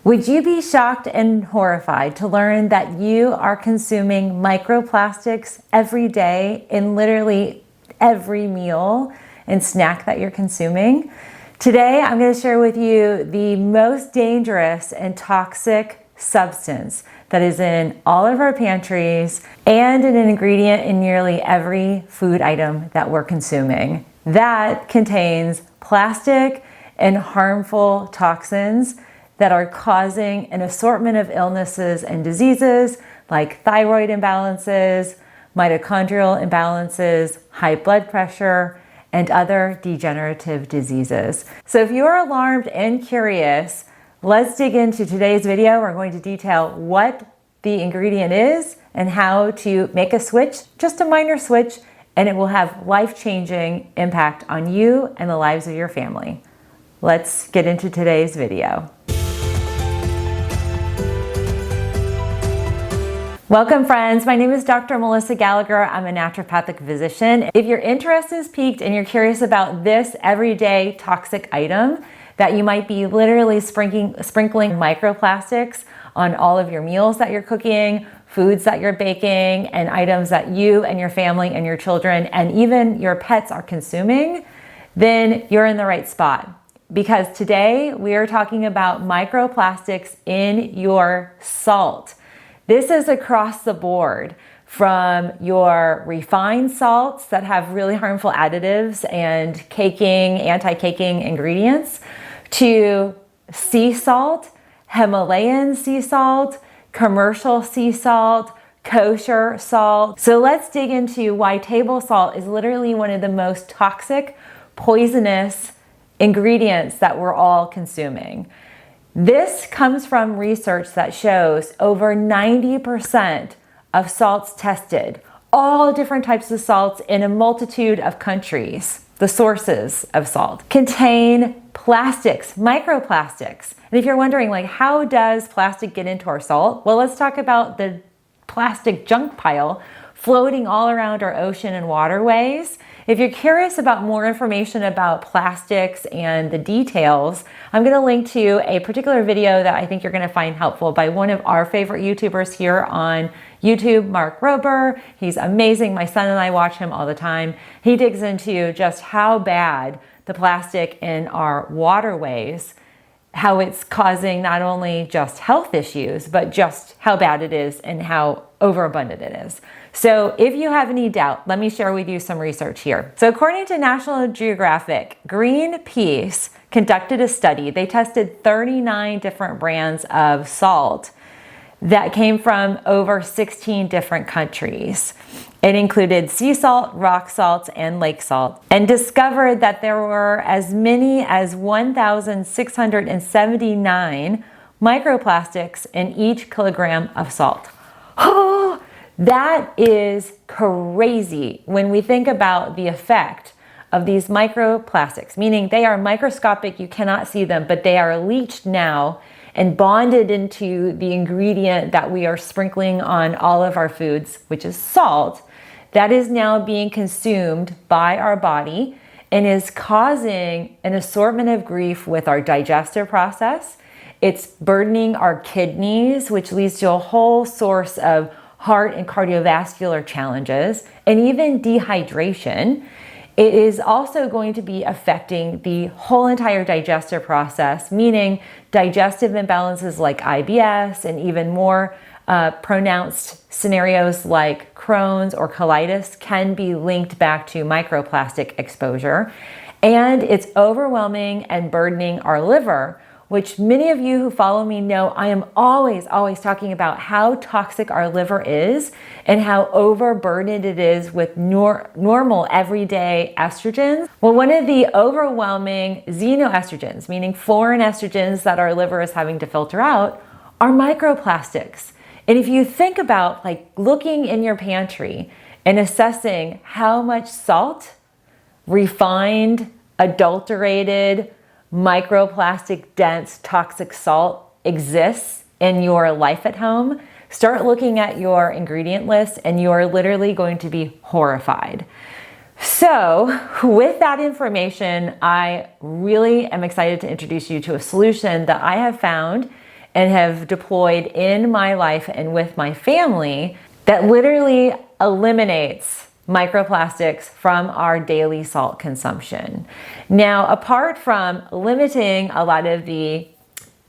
Would you be shocked and horrified to learn that you are consuming microplastics every day in literally every meal and snack that you're consuming? Today, I'm going to share with you the most dangerous and toxic substance that is in all of our pantries and an ingredient in nearly every food item that we're consuming. That contains plastic and harmful toxins that are causing an assortment of illnesses and diseases like thyroid imbalances, mitochondrial imbalances, high blood pressure, and other degenerative diseases. So if you are alarmed and curious, let's dig into today's video. We're going to detail what the ingredient is and how to make a switch, just a minor switch, and it will have life-changing impact on you and the lives of your family. Let's get into today's video. Welcome friends, my name is Dr. Melissa Gallagher. I'm a naturopathic physician. If your interest is piqued and you're curious about this everyday toxic item that you might be literally sprinkling microplastics on all of your meals that you're cooking, foods that you're baking, and items that you and your family and your children and even your pets are consuming, then you're in the right spot. Because today we are talking about microplastics in your salt. This is across the board, from your refined salts that have really harmful additives and anti-caking ingredients, to sea salt, Himalayan sea salt, commercial sea salt, kosher salt. So let's dig into why table salt is literally one of the most toxic, poisonous ingredients that we're all consuming. This comes from research that shows over 90% of salts tested, all different types of salts in a multitude of countries, the sources of salt, contain plastics, microplastics. And if you're wondering, how does plastic get into our salt? Well, let's talk about the plastic junk pile floating all around our ocean and waterways. If you're curious about more information about plastics and the details, I'm going to link to a particular video that I think you're going to find helpful by one of our favorite YouTubers here on YouTube, Mark Rober. He's amazing. My son and I watch him all the time. He digs into just how bad the plastic in our waterways, how it's causing not only just health issues, but just how bad it is and how overabundant it is. So if you have any doubt, let me share with you some research here. So according to National Geographic, Greenpeace conducted a study. They tested 39 different brands of salt that came from over 16 different countries. It included sea salt, rock salts, and lake salt, and discovered that there were as many as 1,679 microplastics in each kilogram of salt. Oh, that is crazy when we think about the effect of these microplastics, meaning they are microscopic, you cannot see them, but they are leached now and bonded into the ingredient that we are sprinkling on all of our foods, which is salt, that is now being consumed by our body and is causing an assortment of grief with our digestive process. It's burdening our kidneys, which leads to a whole source of heart and cardiovascular challenges, and even dehydration. It is also going to be affecting the whole entire digestive process, meaning digestive imbalances like IBS and even more pronounced scenarios like Crohn's or colitis can be linked back to microplastic exposure. And it's overwhelming and burdening our liver, which many of you who follow me know I am always talking about how toxic our liver is and how overburdened it is with normal everyday estrogens. Well, one of the overwhelming xenoestrogens, meaning foreign estrogens that our liver is having to filter out, are microplastics. And if you think about looking in your pantry and assessing how much salt, refined, adulterated, microplastic dense toxic salt exists in your life at home, start looking at your ingredient list and you are literally going to be horrified. So with that information, I really am excited to introduce you to a solution that I have found and have deployed in my life and with my family that literally eliminates microplastics from our daily salt consumption. Now, apart from limiting a lot of the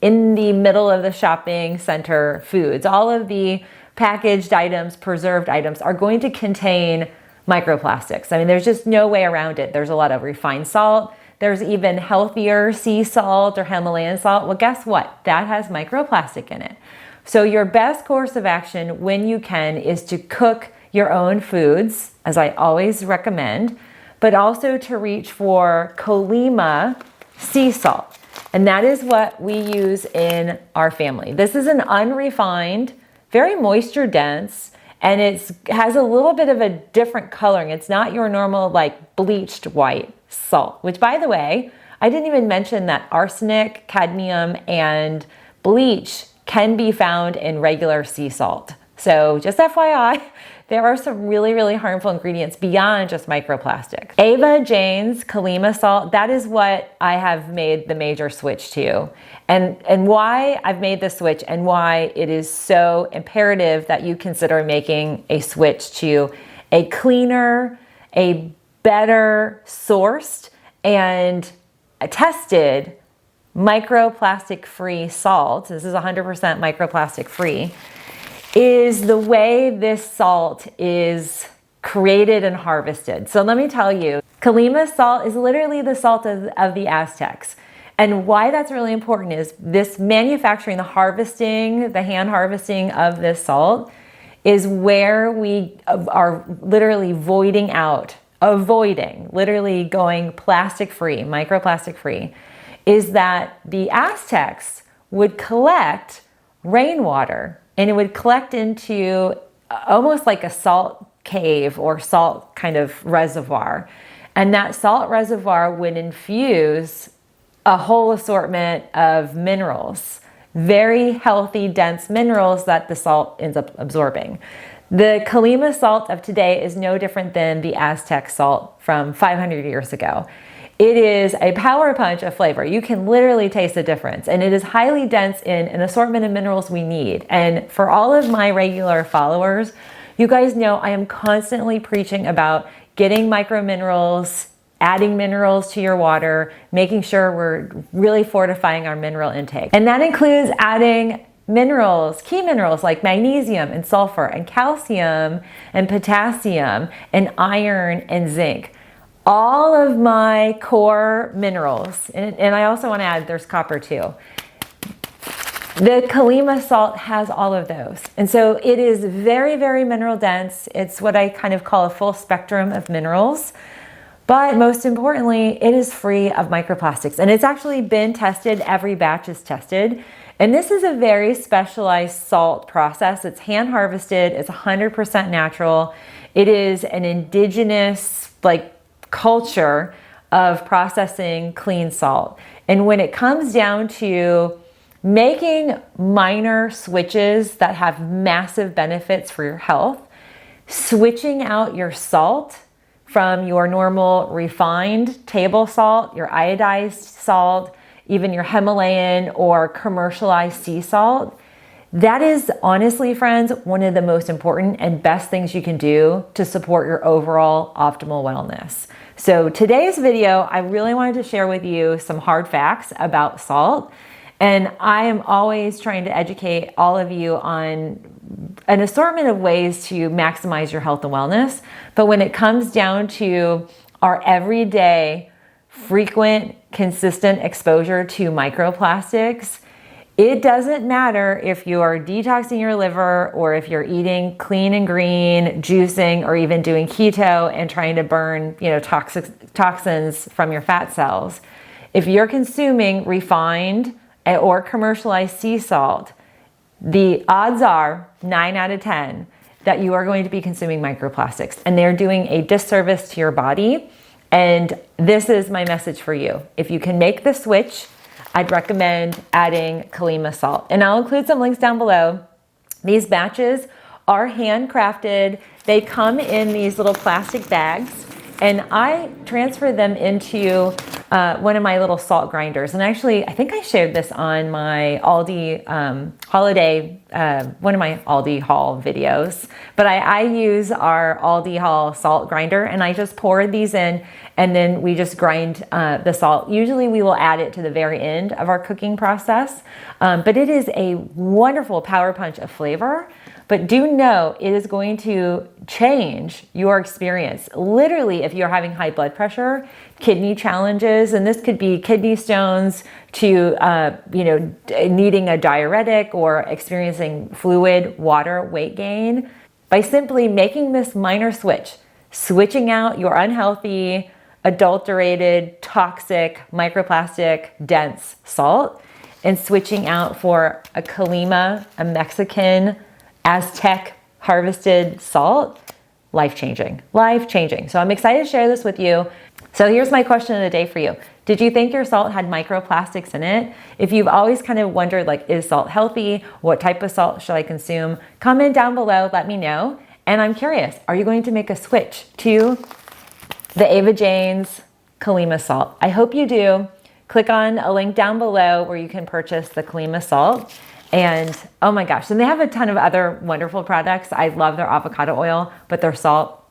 in the middle of the shopping center foods, all of the packaged items, preserved items are going to contain microplastics. I mean, there's just no way around it. There's a lot of refined salt. There's even healthier sea salt or Himalayan salt. Well, guess what? That has microplastic in it. So your best course of action when you can is to cook your own foods, as I always recommend, but also to reach for Colima sea salt. And that is what we use in our family. This is an unrefined, very moisture dense, and it has a little bit of a different coloring. It's not your normal like bleached white salt, which by the way, I didn't even mention that arsenic, cadmium, and bleach can be found in regular sea salt. So just FYI, there are some really, really harmful ingredients beyond just microplastic. Ava Jane's Colima salt, that is what I have made the major switch to. And why I've made the switch and why it is so imperative that you consider making a switch to a cleaner, a better sourced and tested microplastic free salt. This is 100% microplastic free. Is the way this salt is created and harvested. So let me tell you, Colima salt is literally the salt of the Aztecs. And why that's really important is this manufacturing, the harvesting, the hand harvesting of this salt is where we are literally avoiding, literally going plastic free, microplastic free, is that the Aztecs would collect rainwater and it would collect into almost like a salt cave or salt kind of reservoir. And that salt reservoir would infuse a whole assortment of minerals, very healthy, dense minerals that the salt ends up absorbing. The Colima salt of today is no different than the Aztec salt from 500 years ago. It is a power punch of flavor. You can literally taste the difference. And it is highly dense in an assortment of minerals we need. And for all of my regular followers, you guys know I am constantly preaching about getting micro minerals, adding minerals to your water, making sure we're really fortifying our mineral intake. And that includes adding minerals, key minerals like magnesium and sulfur and calcium and potassium and iron and zinc. All of my core minerals, and I also want to add there's copper too. The Colima salt has all of those. And so it is very, very mineral dense. It's what I kind of call a full spectrum of minerals. But most importantly, it is free of microplastics. And it's actually been tested. Every batch is tested. And this is a very specialized salt process. It's hand harvested. It's 100% natural. It is an indigenous, culture of processing clean salt. And when it comes down to making minor switches that have massive benefits for your health, switching out your salt from your normal refined table salt, your iodized salt, even your Himalayan or commercialized sea salt, that is honestly, friends, one of the most important and best things you can do to support your overall optimal wellness. So today's video, I really wanted to share with you some hard facts about salt. And I am always trying to educate all of you on an assortment of ways to maximize your health and wellness. But when it comes down to our everyday, frequent, consistent exposure to microplastics, it doesn't matter if you are detoxing your liver or if you're eating clean and green, juicing, or even doing keto and trying to burn, toxins from your fat cells. If you're consuming refined or commercialized sea salt, the odds are 9 out of 10 that you are going to be consuming microplastics, and they're doing a disservice to your body. And this is my message for you. If you can make the switch, I'd recommend adding Colima salt. And I'll include some links down below. These batches are handcrafted. They come in these little plastic bags, and I transfer them into one of my little salt grinders. And actually, I think I shared this on my Aldi holiday, one of my Aldi haul videos. But I use our Aldi haul salt grinder, and I just pour these in, and then we just grind the salt. Usually we will add it to the very end of our cooking process. But it is a wonderful power punch of flavor. But do know it is going to change your experience. Literally, if you're having high blood pressure, kidney challenges, and this could be kidney stones to needing a diuretic or experiencing fluid, water, weight gain, by simply making this minor switch, switching out your unhealthy, adulterated, toxic, microplastic, dense salt, and switching out for a Colima, a Mexican, Aztec harvested salt, life-changing, life-changing. So I'm excited to share this with you. So here's my question of the day for you. Did you think your salt had microplastics in it? If you've always kind of wondered, like, is salt healthy? What type of salt should I consume? Comment down below, let me know. And I'm curious, are you going to make a switch to the Ava Jane's Colima salt? I hope you do. Click on a link down below where you can purchase the Colima salt. And oh my gosh, and they have a ton of other wonderful products. I love their avocado oil, but their salt,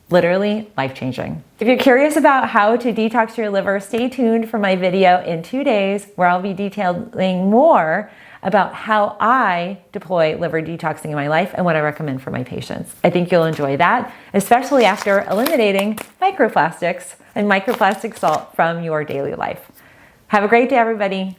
literally life-changing. If you're curious about how to detox your liver, stay tuned for my video in 2 days where I'll be detailing more about how I deploy liver detoxing in my life and what I recommend for my patients. I think you'll enjoy that, especially after eliminating microplastics and microplastic salt from your daily life. Have a great day, everybody.